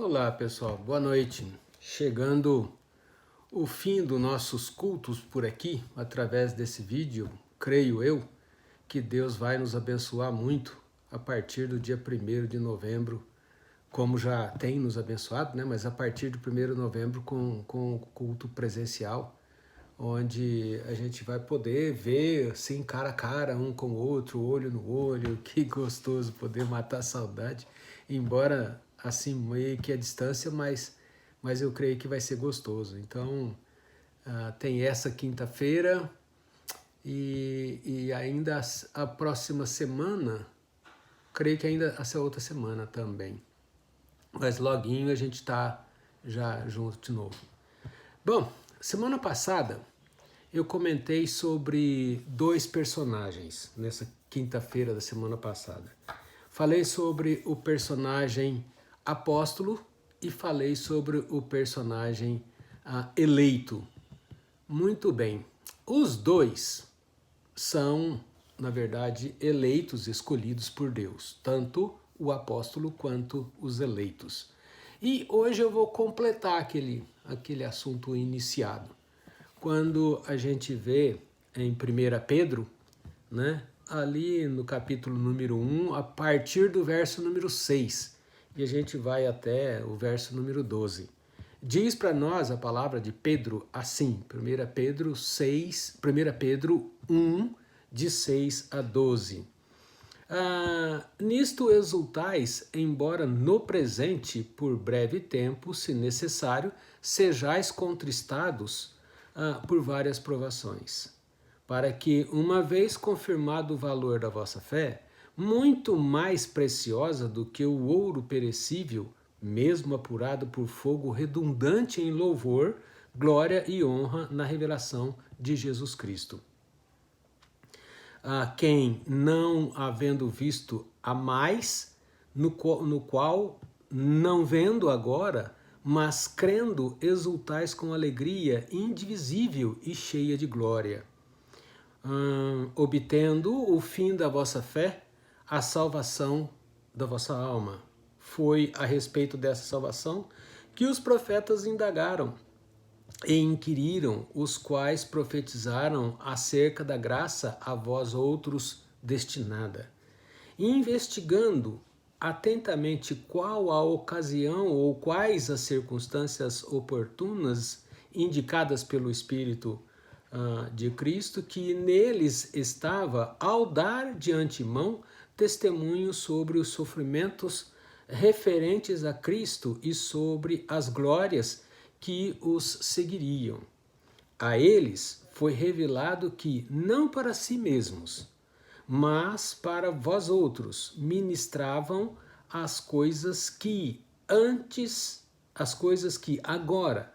Olá pessoal, boa noite. Chegando o fim dos nossos cultos por aqui, através desse vídeo, creio eu que Deus vai nos abençoar muito a partir do dia 1º de novembro, como já tem nos abençoado, né? Mas a partir do 1º de novembro com o culto presencial, onde a gente vai poder ver assim cara a cara, um com o outro, olho no olho. Que gostoso poder matar a saudade, embora assim meio que a distância, mas eu creio que vai ser gostoso. Então tem essa quinta-feira e ainda a próxima semana, creio que ainda essa outra semana também, mas loguinho a gente está já junto de novo. Bom, semana passada eu comentei sobre dois personagens nessa quinta-feira da semana passada. Falei sobre o personagem apóstolo e falei sobre o personagem eleito. Muito bem. Os dois são, na verdade, eleitos, escolhidos por Deus, tanto o apóstolo quanto os eleitos. E hoje eu vou completar aquele assunto iniciado. Quando a gente vê em 1 Pedro, né, ali no capítulo número 1, a partir do verso número 6, e a gente vai até o verso número 12. Diz para nós a palavra de Pedro assim, 1 Pedro 1, de 6 a 12. Nisto exultais, embora no presente, por breve tempo, se necessário, sejais contristados por várias provações, para que, uma vez confirmado o valor da vossa fé, muito mais preciosa do que o ouro perecível, mesmo apurado por fogo redundante em louvor, glória e honra na revelação de Jesus Cristo. A quem, não havendo visto a mais, no qual, não vendo agora, mas crendo, exultais com alegria indivisível e cheia de glória, obtendo o fim da vossa fé, a salvação da vossa alma. Foi a respeito dessa salvação que os profetas indagaram e inquiriram, os quais profetizaram acerca da graça a vós outros destinada. Investigando atentamente qual a ocasião ou quais as circunstâncias oportunas indicadas pelo Espírito de Cristo, que neles estava, ao dar de antemão testemunho sobre os sofrimentos referentes a Cristo e sobre as glórias que os seguiriam. A eles foi revelado que, não para si mesmos, mas para vós outros, ministravam as coisas que agora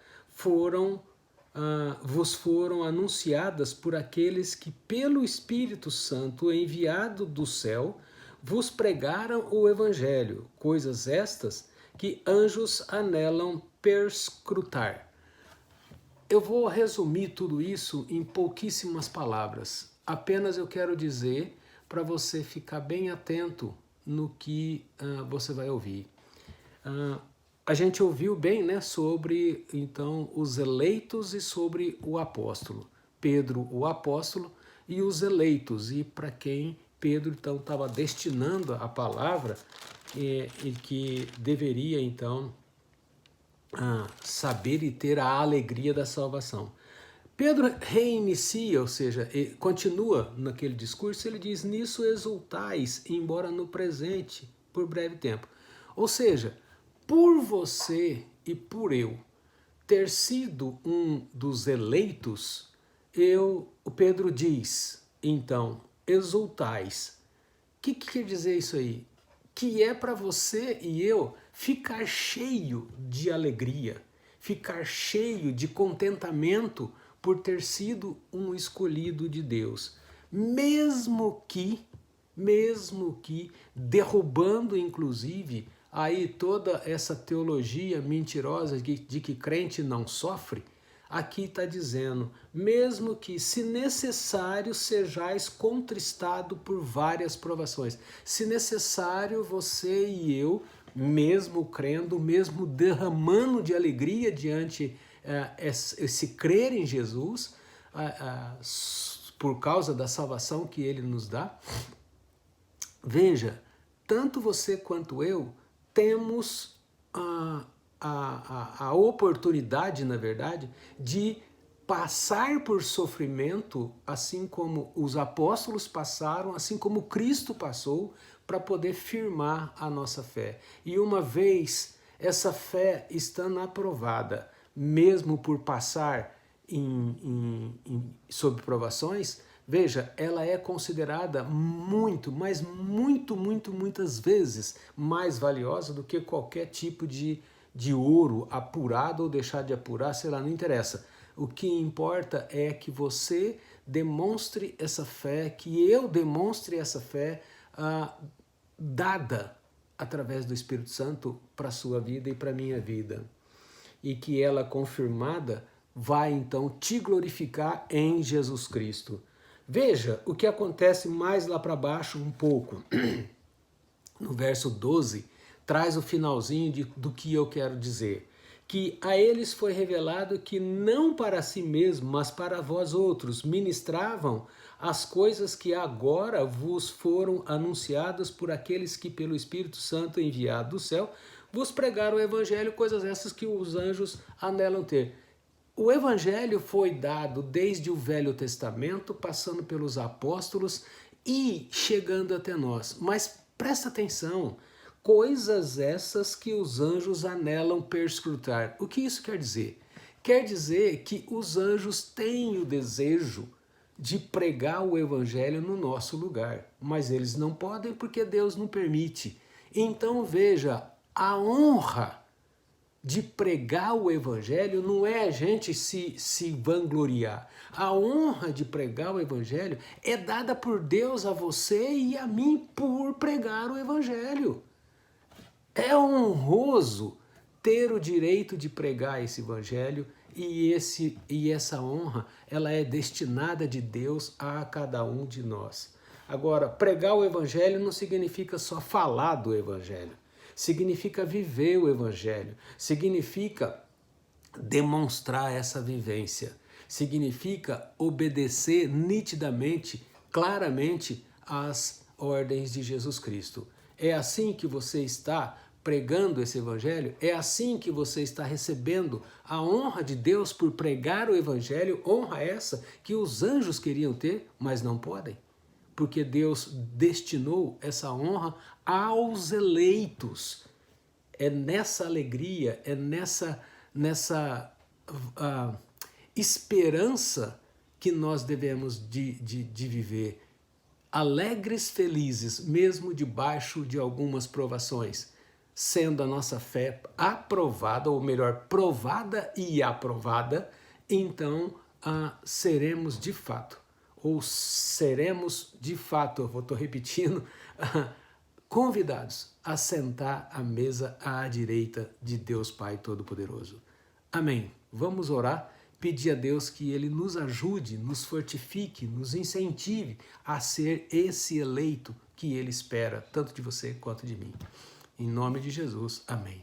vos foram anunciadas por aqueles que, pelo Espírito Santo enviado do céu, vos pregaram o Evangelho, coisas estas que anjos anelam perscrutar. Eu vou resumir tudo isso em pouquíssimas palavras. Apenas eu quero dizer para você ficar bem atento no que você vai ouvir. A gente ouviu bem, né, sobre então os eleitos e sobre o apóstolo. Pedro, o apóstolo, e os eleitos, e para quem Pedro então estava destinando a palavra e que deveria então saber e ter a alegria da salvação. Pedro reinicia, ou seja, continua naquele discurso, ele diz, nisso exultais, embora no presente, por breve tempo. Ou seja, por você e por eu ter sido um dos eleitos, o Pedro diz, então, exultais. O que quer dizer isso aí? Que é para você e eu ficar cheio de alegria, ficar cheio de contentamento por ter sido um escolhido de Deus, mesmo que derrubando inclusive aí toda essa teologia mentirosa de que crente não sofre. Aqui está dizendo, mesmo que, se necessário, sejais contristado por várias provações. Se necessário, você e eu mesmo crendo, mesmo derramando de alegria diante esse crer em Jesus, por causa da salvação que Ele nos dá. Veja, tanto você quanto eu temos a oportunidade, na verdade, de passar por sofrimento, assim como os apóstolos passaram, assim como Cristo passou, para poder firmar a nossa fé. E uma vez essa fé estando aprovada, mesmo por passar sob provações, veja, ela é considerada muito, mas muitas vezes mais valiosa do que qualquer tipo de ouro apurado ou deixar de apurar, sei lá, não interessa. O que importa é que você demonstre essa fé, que eu demonstre essa fé dada através do Espírito Santo para a sua vida e para a minha vida. E que ela, confirmada, vai então te glorificar em Jesus Cristo. Veja o que acontece mais lá para baixo um pouco. No verso 12, traz o finalzinho do que eu quero dizer. Que a eles foi revelado que não para si mesmo, mas para vós outros, ministravam as coisas que agora vos foram anunciadas por aqueles que pelo Espírito Santo enviado do céu vos pregaram o Evangelho, coisas essas que os anjos anelam ter. O Evangelho foi dado desde o Velho Testamento, passando pelos apóstolos e chegando até nós. Mas presta atenção, coisas essas que os anjos anelam perscrutar. O que isso quer dizer? Quer dizer que os anjos têm o desejo de pregar o Evangelho no nosso lugar, mas eles não podem porque Deus não permite. Então veja, a honra de pregar o Evangelho não é a gente se vangloriar. A honra de pregar o Evangelho é dada por Deus a você e a mim por pregar o Evangelho. É honroso ter o direito de pregar esse Evangelho e essa honra ela é destinada de Deus a cada um de nós. Agora, pregar o Evangelho não significa só falar do Evangelho. Significa viver o Evangelho, significa demonstrar essa vivência, significa obedecer nitidamente, claramente às ordens de Jesus Cristo. É assim que você está pregando esse Evangelho? É assim que você está recebendo a honra de Deus por pregar o Evangelho? Honra essa que os anjos queriam ter, mas não podem? Porque Deus destinou essa honra aos eleitos. É nessa alegria, é nessa esperança que nós devemos de viver. Alegres, felizes, mesmo debaixo de algumas provações, sendo a nossa fé aprovada, ou melhor, provada e aprovada, então seremos de fato, ou seremos de fato, eu estou repetindo, convidados a sentar à mesa à direita de Deus Pai Todo-Poderoso. Amém. Vamos orar, pedir a Deus que Ele nos ajude, nos fortifique, nos incentive a ser esse eleito que Ele espera, tanto de você quanto de mim. Em nome de Jesus, amém.